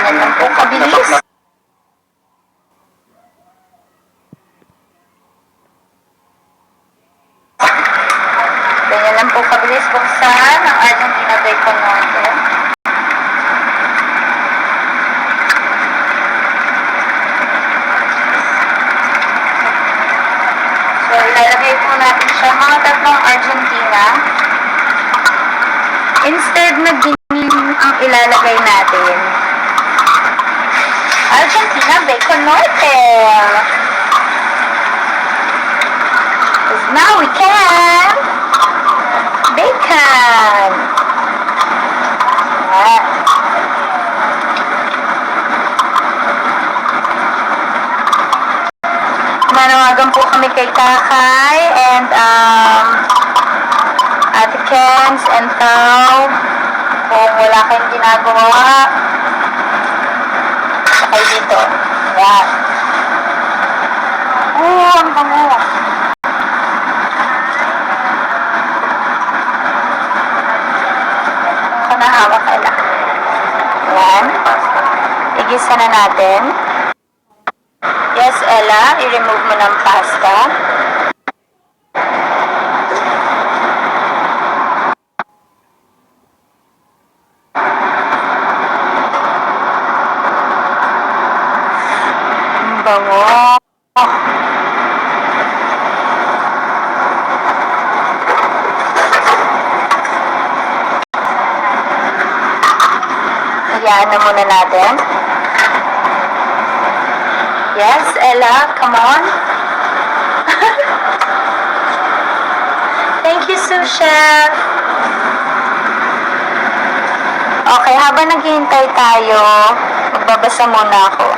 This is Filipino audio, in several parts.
Ganyan lang po kabilis. Ganyan lang po kabilis buksan ang Argentina bacon natin. So, ilalagay po natin siya mga tatlong Argentina. Instead na giniling ang ilalagay natin. Argentina bacon norte. Because now we can bacon. Ayan. Nanawagan po kami kay Kakay and Ate Kens and Tao. Kung wala kayong ginagawa, sakay dito. Ayan. Ang bango. Nahawak Ella. Ayan. Igisa na natin. Yes, Ella. I-remove mo ng pasta. Ang bango. Hayaan na muna natin. Yes, Ella, come on. Thank you, Sous Chef. Okay, habang naghihintay tayo, magbabasa muna ako.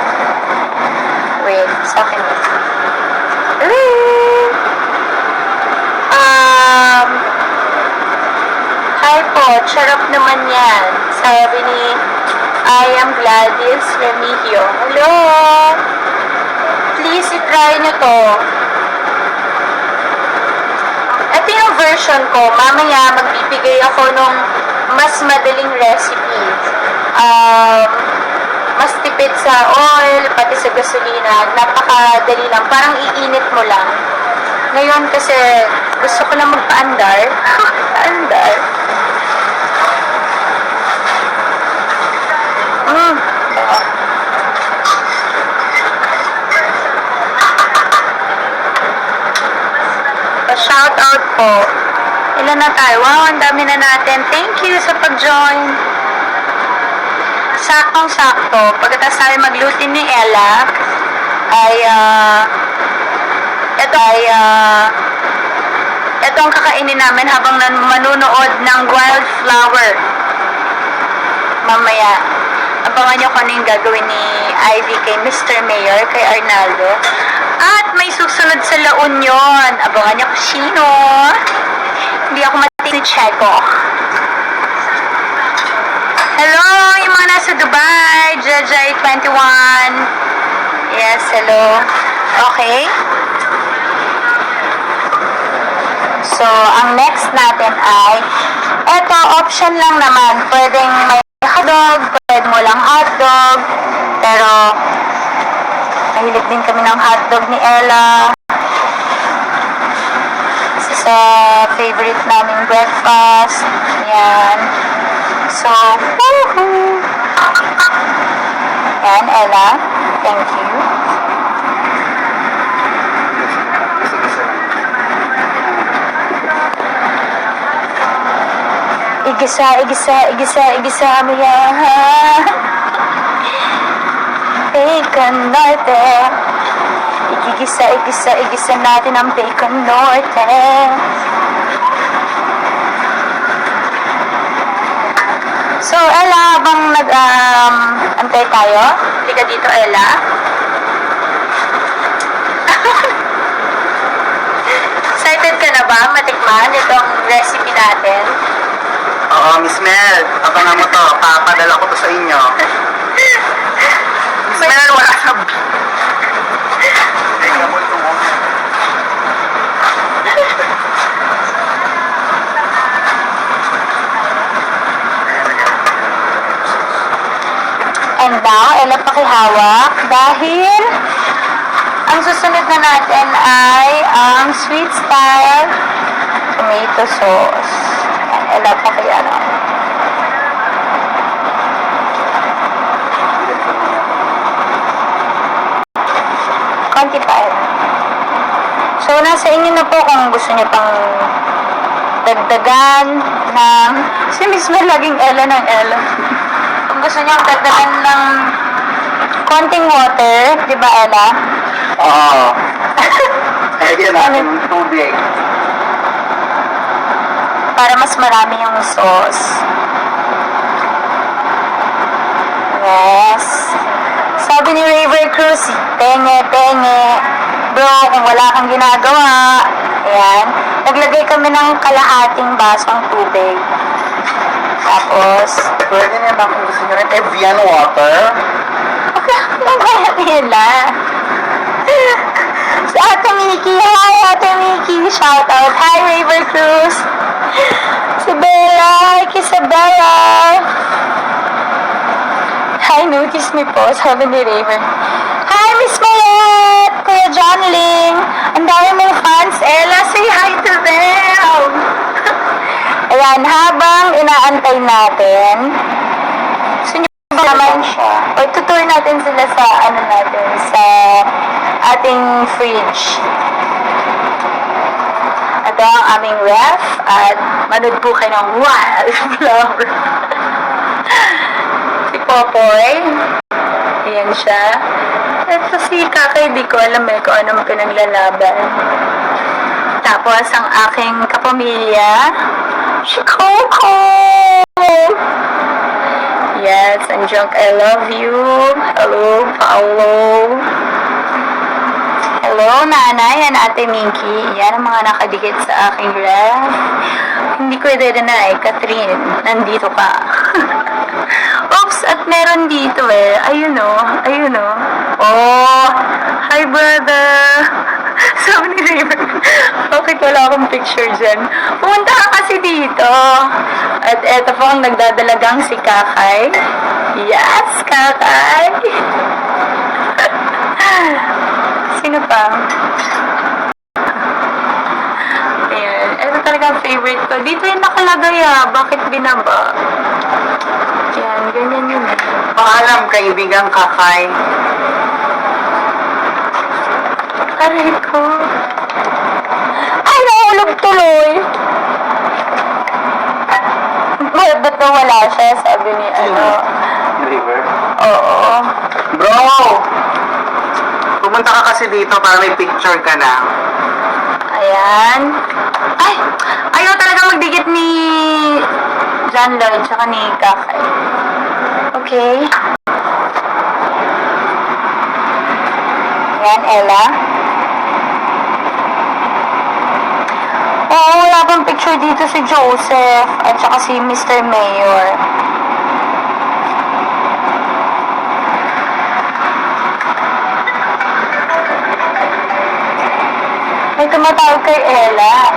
Wait, sa akin. Hi po, charap naman yan. Sabi ni I am Gladys Remigio. Hello! Please, itry nyo to. Ito yung version ko. Mamaya, magbibigay ako nung mas madaling recipe. Mas tipid sa oil, pati sa gasolina. Napakadali lang. Parang iinit mo lang. Ngayon kasi, gusto ko na magpaandar. Paandar. Shout out po. Ilan na tayo? Wow, ang dami na natin. Thank you sa pag-join. Saktong-sakto. Pagkatapos tayo magluto ni Ella, ito ang kakainin namin habang manunood ng Wildflower. Mamaya, abangan nyo kung ano yung gagawin ni Ivy kay Mr. Mayor, kay Arnaldo. At may susunod sa La Union. Abangan nyo kung sino. Hindi ako matinig ni Checo. Hello, yung mga nasa Dubai. JJ21. Yes, hello. Okay. So, ang next natin ay, eto, option lang naman. Pwedeng may hotdog, pwede mo lang hotdog. Pero, mahilig din kami ng hotdog ni Ella. Isa sa favorite naming breakfast. Yan. So, woohoo! Yan, Ella. Thank you. Igisa mo yan. Bacon Norte. Igisa natin ang Bacon Norte. So, Ella, habang antay tayo, halika dito, Ella. Excited ka na ba matikman itong recipe natin? Oo, Miss Mel, abangan mo to. Papadala ko to sa inyo. Miss Mel, wala sa... And now, Ella pakihawak dahil ang susunod na natin ay ang sweet style tomato sauce. Ayan, Ella pakiyano. Konti pa, Ella. So, nasa inyo na po kung gusto niyo pang dagdagan ng... Si Miss Mel laging Ella ng Ella. Kung gusto niyo dagdagan ng konting water, di ba Ella? Oo. Lagyan natin ng tubig. Para mas marami yung sauce. Yes. Sabi ni River Cruz, penge. Bro, kung wala kang ginagawa, ayan, naglagay kami ng kalahating basong tubig. Tapos, Pwede naman kung gusto nyo rin Evian water. ano kaya nila? Si Ate Miki, hi Ate Miki, shout out. Hi River Cruz. Si Bella, hi Kisabella. Hi, notice me po, sabi ni River. Hi Miss Mayet, Kuya John Ling. Ang dami mong fans, Ella, say hi to them. Ayan, habang inaantay natin, gusto nyo ba naman siya? O tutur natin sila sa, sa ating fridge. Ito ang aming ref at manood po kayo ng Wildflower. Si Popoy, ayan siya. Ito si Kakay, di ko alam kung anong pinaglalaban. Tapos ang aking kapamilya, si Coco! Yes, and Junk, I love you. Hello, Paolo. Hello, Nanay and Ate Minky. Yan ang mga nakadikit sa aking ref. Hindi ko i-deny, Catherine, nandito ka. Oops, at meron dito Ayun o. Oh, hi brother. Sabi ni River, bakit wala akong picture dyan? Pumunta ka kasi dito. At eto po ang nagdadalagang si Kakay. Yes, Kakay. Sino pa? Ayan. Ito talaga ang favorite ko. Dito yung nakalagay Bakit binaba? Yan. Ganyan yun Paalam, kaibigang Kakay. Aray ko. Ay, nahulog tuloy. Ba't nawala siya? Sabi ni River? Oo. Bro! Pumunta ka kasi dito para may picture ka na. Ayan. Ay! Ayaw talaga magdikit ni John Lloyd tsaka ni Kakay. Okay. Ayan, Ella. Oo, wala pang picture dito si Joseph at saka si Mr. Mayor. May tumatawag kay Ella.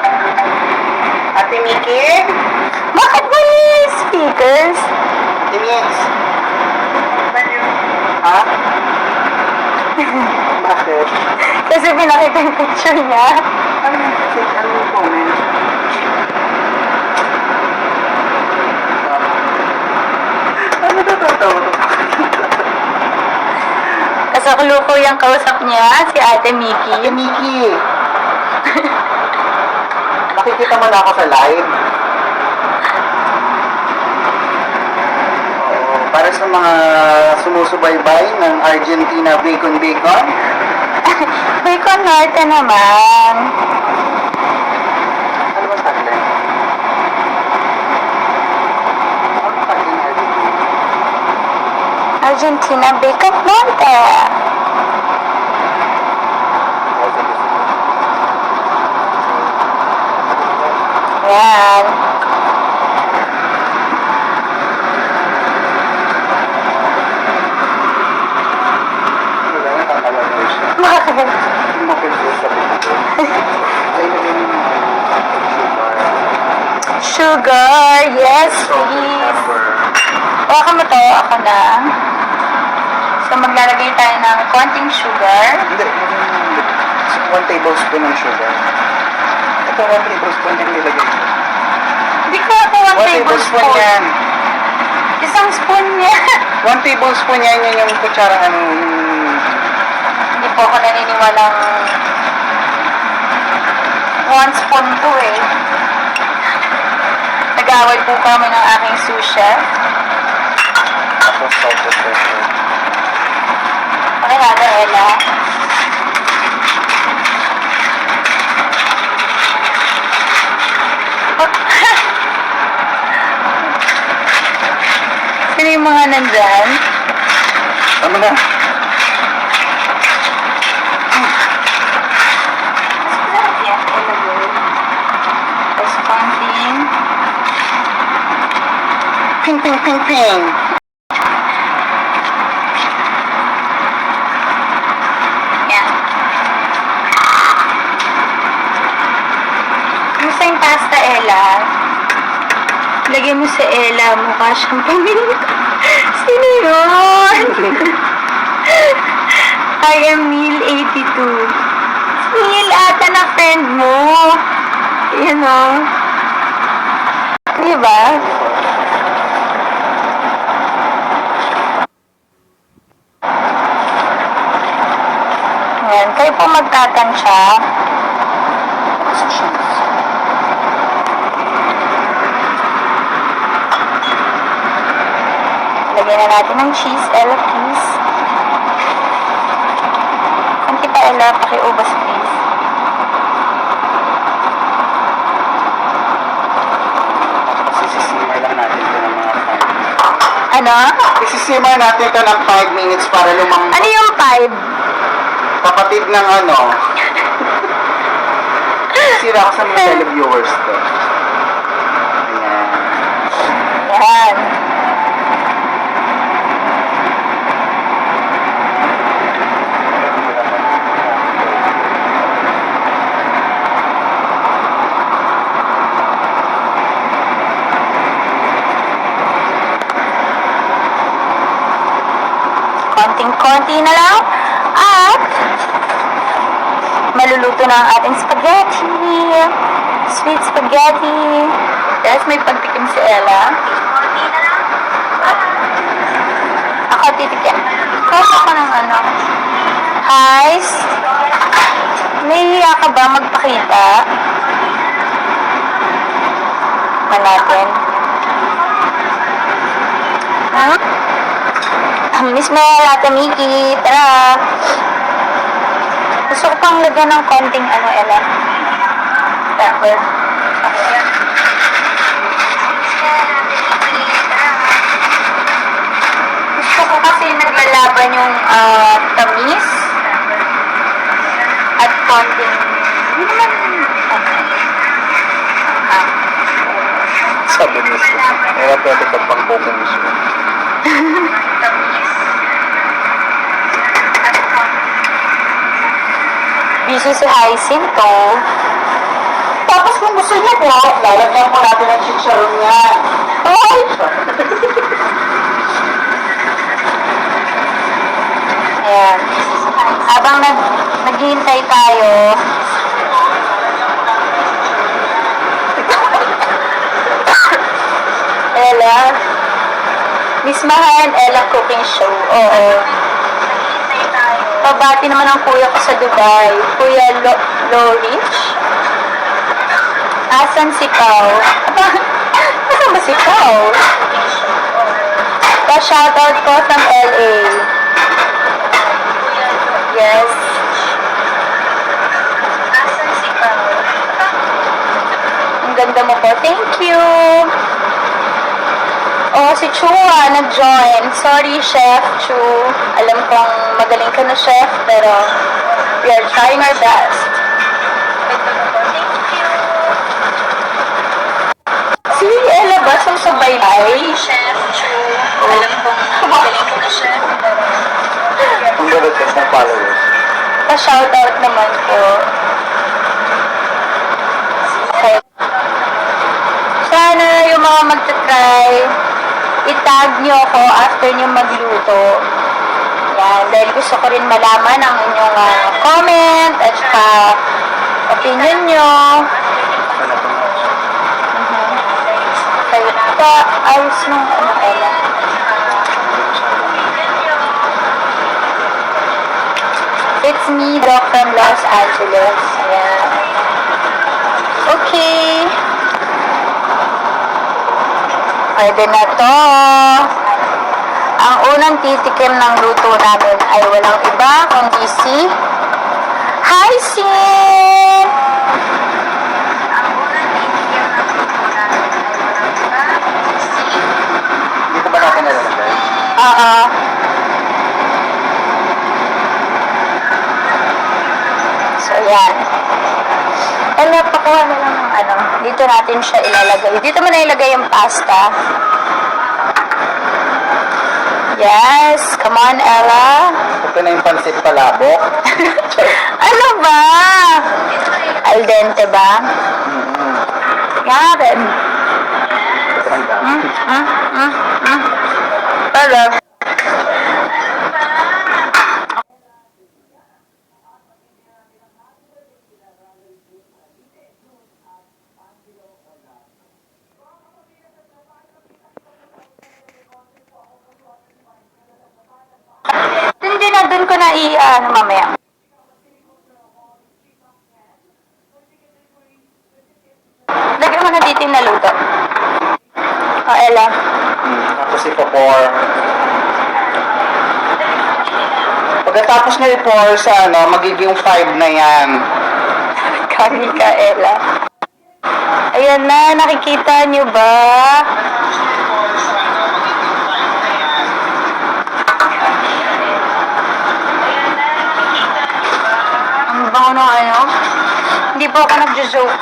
Ate Miki? Bakit mo yung speakers? Ate Mix? Ha? Bakit? Kasi pinakita yung picture niya. Ano yung comment? Ano natatawa to? Kasakluko yung kausap niya, si Ate Miki. Ate Miki! Nakikita mo na ako sa live? Oo, para sa mga sumusubaybay ng Argentina Bacon. Bacon Norte naman. Ano ba tagline? Ano tagline Argentina? Argentina Bacon Norte. Yan. Wala na, tatawa ko siya. Bakit? Mapinsus sa dito. Ay, naging Sugar, yes please. Baka mo to, ako na. So, maglalagay tayo ng konting sugar. Hindi. 1 tablespoon ng sugar. Ito, 1 tablespoon yung nilagay ko. Hindi ko ako 1 1 tablespoon tablespoon. yan. Isang spoon niya. 1 tablespoon yan, yun yung kutsara, Hindi po ako naniniwalang 1 spoon to eh. Nag-away po kami ng aking sous chef. tapos salt and pepper. Okay natin, Ella. Sino yung mga nandyan? Tama na. Yan, ilagay. Tapos konting Ping, ping, ping, ping. yan. Kumusta yung pasta, Ella? Lagyan mo sa Ella, mukha siyang pamilya. Sino yun? I am Neil 82. Neil ata na friend mo. Yan o. Diba? Yan. Kayo po magtatansya. Lagyan na natin ng cheese. Ella, please. Kunti pa, Ella. Pakiubos, please. Isisimmer lang natin ito ng mga 5. Ano? Isisimmer natin ito ng 5 minutes para Ano yung 5? kapatid ng ano. Sira ko sa mga televiewers to. Ayan. Yan. Konting-konti na lang. At maluluto na ang ating spaghetti. Sweet spaghetti. Yes, may pagtikim si Ella. Konti na lang. Ako titikim. Kasi ako ng ano. Guys, nahihiya ka ba magpakita? Natin. Huh? Miss Mel, Ate Miki, tara. Gusto ko pang lagyan ng konting ano, Ella. Pepper. Gusto ko kasi naglalaban yung tamis at konting hindi naman Sabi niyo siya. Kaya pwede ka pang bukong mismo. busy si Jacinto. Tapos kung gusto niyo po, lalagyan po natin ang chicharon niya. Ay! Ayan. Habang naghihintay tayo, Ella, Miss Mahan, Ella Cooking Show. Oo. Pabati naman ang kuya ko sa Dubai. Kuya Lorich. Asan si Pao? Asan ba si Pao? Pa-shoutout ko from LA. Yes. Asan si Pao? Ang ganda mo po. Thank you. Oh, si Chua nag-join. Sorry, Chef Chu. Alam kong magaling ka na, Chef, pero we are trying our best. Thank you. Si Ella ba sabay ay? Chef Chu. Alam kong magaling ka na, Chef, pero Kung gano'n ka ng followers. pa-shoutout naman po. Okay. Sana yung mga magta-try, itag nyo ako after nyo magluto. Yan, dahil gusto ko rin malaman ang inyong comment at saka opinion nyo. Ano po? Kaya ito, ayos nung ano, Ella. It's me, Doc from Los Angeles. Ayan. Okay. Pwede na to. Ang unang titikim ng luto namin ay walang iba kundi si Hyacin! Dito ba natin nalalagay? Oo. So, yan. Ella, pakuha na lang ng ano. Dito natin siya ilalagay. Dito mo na ilagay yung pasta. Yes. Come on, Ella. Ito na yung pansit palabok. Ano ba? Al dente ba? Yan. Ito ang dami. Pero, hindi na dun ko na ano mamaya. Lagyan mo na dito yung naluto. O, Ella. Tapos ipo-pour. Pagkatapos na i-pour sa ano, magiging 5 na yan. Kami ka, Ella. Ayan na, nakikita nyo ba? Ang bango ng ano? Hindi po ako nagjo-joke.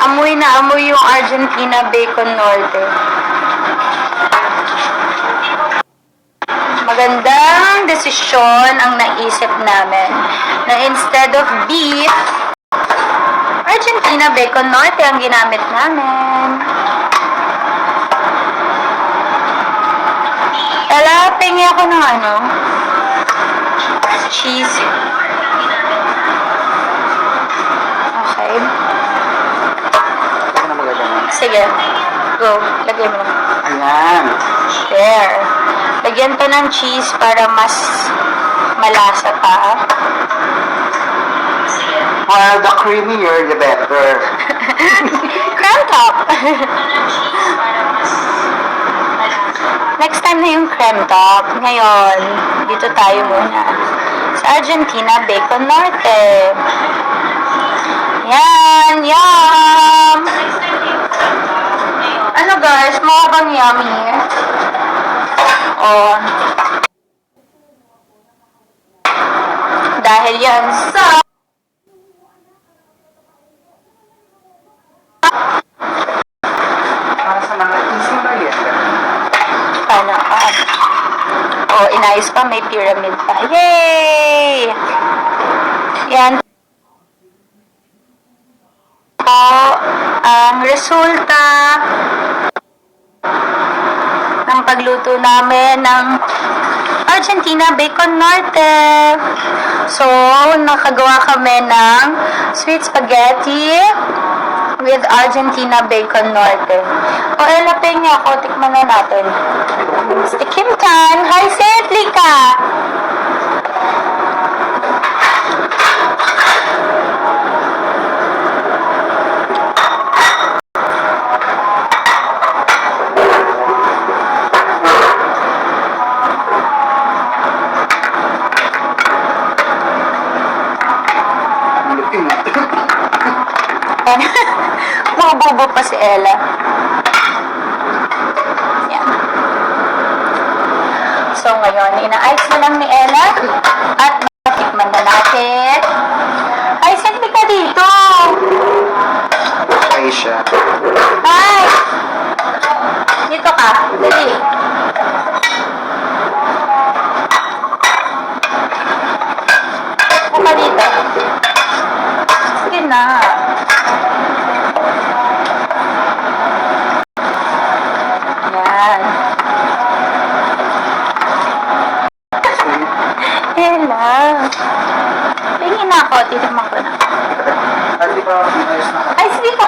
Amoy na amoy yung Argentina Bacon Norte. Magandang desisyon ang naisip namin na instead of beef, Argentina Bacon Norte ang ginamit namin. Ella, pingi ako ng ano? Cheese. Okay. Ito na magagana. Sige. Go. Lagyan mo na. Ayan. There. Lagyan to ng cheese para mas malasa pa. Well, the creamier, the better. Crumb top. Next time na yung creme top. Ngayon, dito tayo muna. Sa Argentina Bacon Norte. Yan, yum! Ano guys, mukha bang yummy? Oh. Dahil yan sa Para sa mga easy merienda. paano ka? Oh, inayos pa, may pyramid pa. Yay! Yan po ang resulta ng pagluto namin ng Argentina Bacon Norte. So, nakagawa kami ng sweet spaghetti with Argentina Bacon Norte. O, elapin niya ako. Tikman na natin. Stikim tan. Hi, Sently ka! Mabubo pa si Ella. Yan. So, ngayon, ina-ice na lang ni Ella at matikman na natin. Ay, sently ka dito. Ay siya. Hi! Dito ka. Dali. Upo ka dito. Sige na. Yan.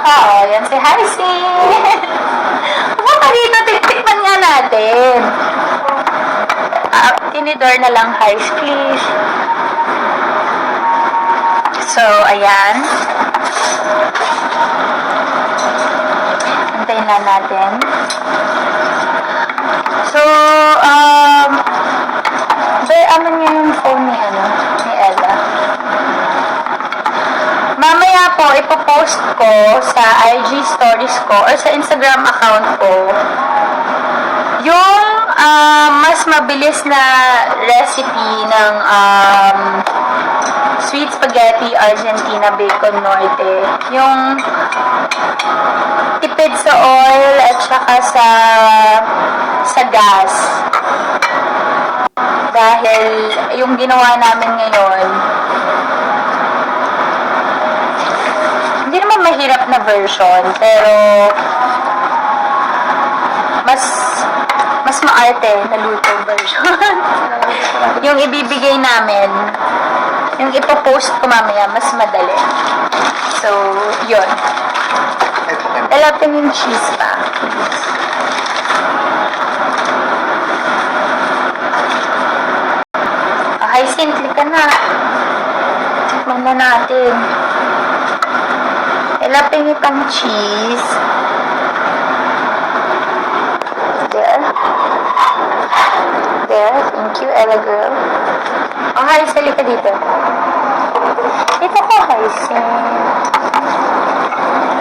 Oo, yan si Hyacin. Baka dito, tiktikman nga natin. Tinidor na lang, Hyce, please. So, ayan. Antayin lang natin. So, ano niya yung phone ni Ella? Mamaya po, ipopost ko sa IG stories ko or sa Instagram account ko yung mas mabilis na recipe ng sweet spaghetti Argentina bacon norte. Yung tipid sa oil at saka sa gas. Dahil yung ginawa namin ngayon, hindi naman mahirap na version, pero mas maarte na luto version. Yung ibibigay namin, yung ipopost ko mamaya, mas madali. So, yun. Lalapin yung cheese pa. Ay, simple ka na. Tikman na natin. Lalapin itong cheese. There. Thank you, Ella girl. Oh, hi, sali ka dito. Dito ka, Hyacin.